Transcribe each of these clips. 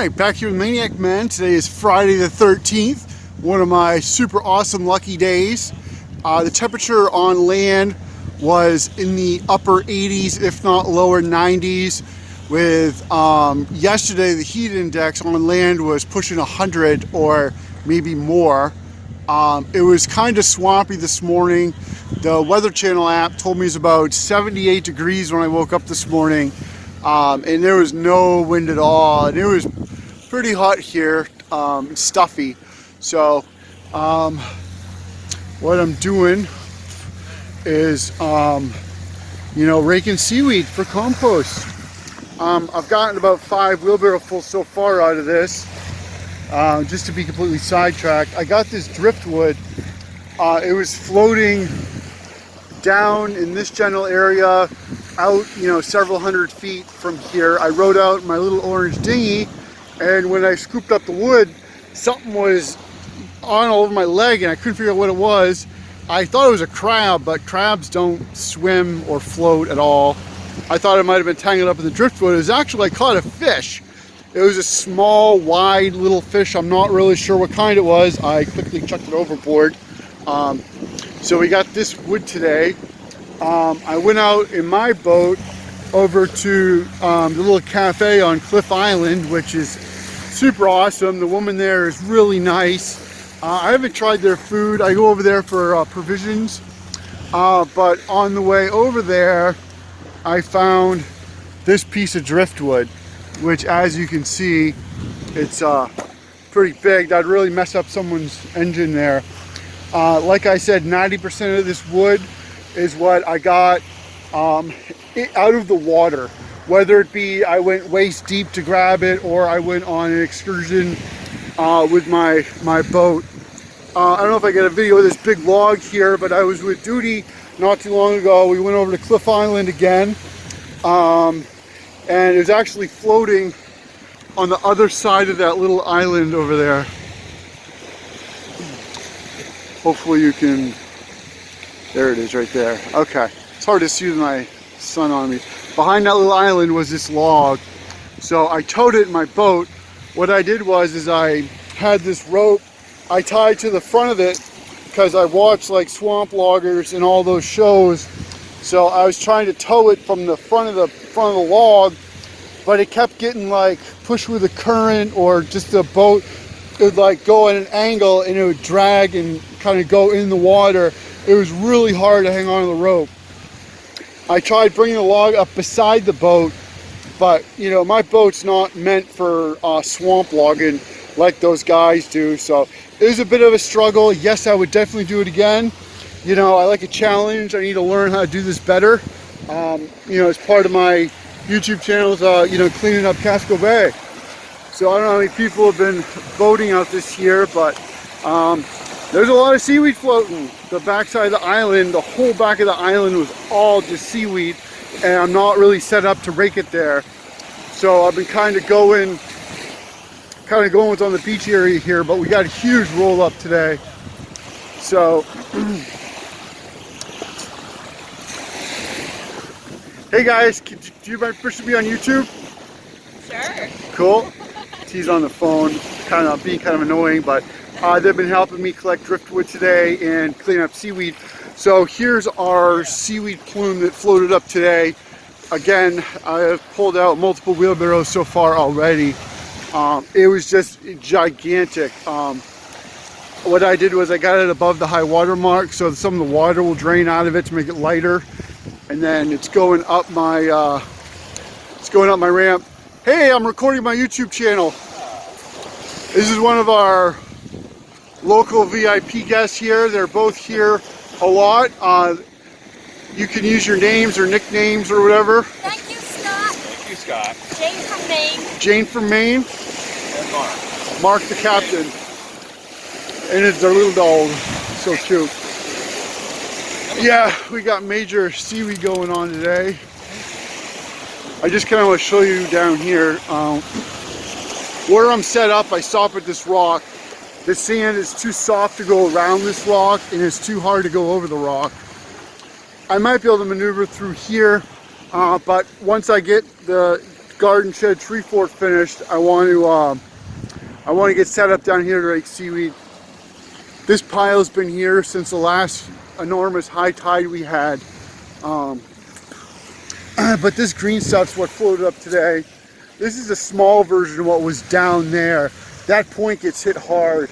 Alright, back here with Maniac Men. Today is Friday the 13th, one of my super awesome lucky days. The temperature on land was in the upper 80s, if not lower 90s, with yesterday the heat index on land was pushing 100 or maybe more. It was kind of swampy this morning. The Weather Channel app told me it's about 78 degrees when I woke up this morning. And there was no wind at all, and it was pretty hot here, stuffy. So what I'm doing is raking seaweed for compost. I've gotten about 5 wheelbarrowfuls so far out of this. Just to be completely sidetracked, I got this driftwood. It was floating down in this general area, out several hundred feet from here. I rode out my little orange dinghy, and when I scooped up the wood, something was on all over my leg and I couldn't figure out what it was. I thought it was a crab, but crabs don't swim or float at all. I thought it might have been tangled up in the driftwood. It was actually, I caught a fish. It was a small, wide little fish. I'm not really sure what kind it was. I quickly chucked it overboard. So we got this wood today. I went out in my boat over to the little cafe on Cliff Island, which is super awesome. The woman there is really nice. I haven't tried their food. I go over there for provisions. But on the way over there, I found this piece of driftwood, which, as you can see, it's pretty big. That'd really mess up someone's engine there. Like I said, 90% of this wood is what I got out of the water. Whether it be I went waist deep to grab it, or I went on an excursion with my boat. I don't know if I get a video of this big log here, but I was with Duty not too long ago. We went over to Cliff Island again, and it was actually floating on the other side of that little island over there. Hopefully you can, there it is right there. Okay, it's hard to see with my sun on me. Behind that little island was this log. So I towed it in my boat. What I did was I had this rope I tied to the front of it, because I watched like swamp loggers and all those shows. So I was trying to tow it from the front of the log, but it kept getting like pushed with the current, or just the boat would like go at an angle and it would drag and kind of go in the water. It was really hard to hang on to the rope. I tried bringing the log up beside the boat, but my boat's not meant for swamp logging like those guys do. So it was a bit of a struggle. Yes, I would definitely do it again. I like a challenge. I need to learn how to do this better. As part of my YouTube channel, cleaning up Casco Bay. So I don't know how many people have been boating out this year, but there's a lot of seaweed floating. The backside of the island, the whole back of the island was all just seaweed, and I'm not really set up to rake it there. So I've been kind of going what's on the beach area here, but we got a huge roll up today. So, hey guys, do you mind pushing me on YouTube? Sure. Cool. He's on the phone, being kind of annoying, but they've been helping me collect driftwood today and clean up seaweed. So here's our seaweed plume that floated up today. Again, I have pulled out multiple wheelbarrows so far already. It was just gigantic. What I did was I got it above the high water mark, so some of the water will drain out of it to make it lighter. And then it's going up my ramp. Hey, I'm recording my YouTube channel. This is one of our local VIP guests here. They're both here a lot. You can use your names or nicknames or whatever. Thank you, Scott. Thank you, Scott. Jane from Maine. Jane from Maine. And Mark. Mark the captain. And it's their little dog. So cute. Yeah, we got major seaweed going on today. I just kind of want to show you down here. Where I'm set up, I stop at this rock. The sand is too soft to go around this rock, and it's too hard to go over the rock. I might be able to maneuver through here, but once I get the garden shed tree fort finished, I want to get set up down here to rake seaweed. This pile's been here since the last enormous high tide we had. But this green stuff's what floated up today. This is a small version of what was down there. That point gets hit hard.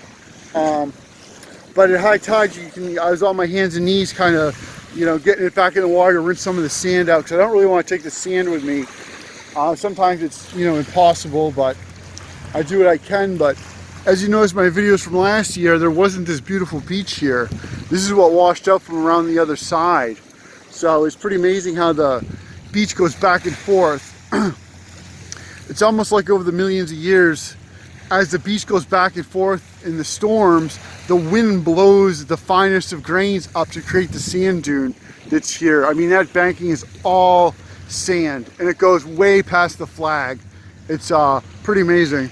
But at high tide, I was on my hands and knees kind of, getting it back in the water to rinse some of the sand out, because I don't really want to take the sand with me. Sometimes it's, impossible, but I do what I can. But as you noticed my videos from last year, there wasn't this beautiful beach here. This is what washed up from around the other side. So it's pretty amazing how the beach goes back and forth. It's almost like over the millions of years, as the beach goes back and forth in the storms, the wind blows the finest of grains up to create the sand dune that's here. I mean, that banking is all sand, and it goes way past the flag. It's pretty amazing.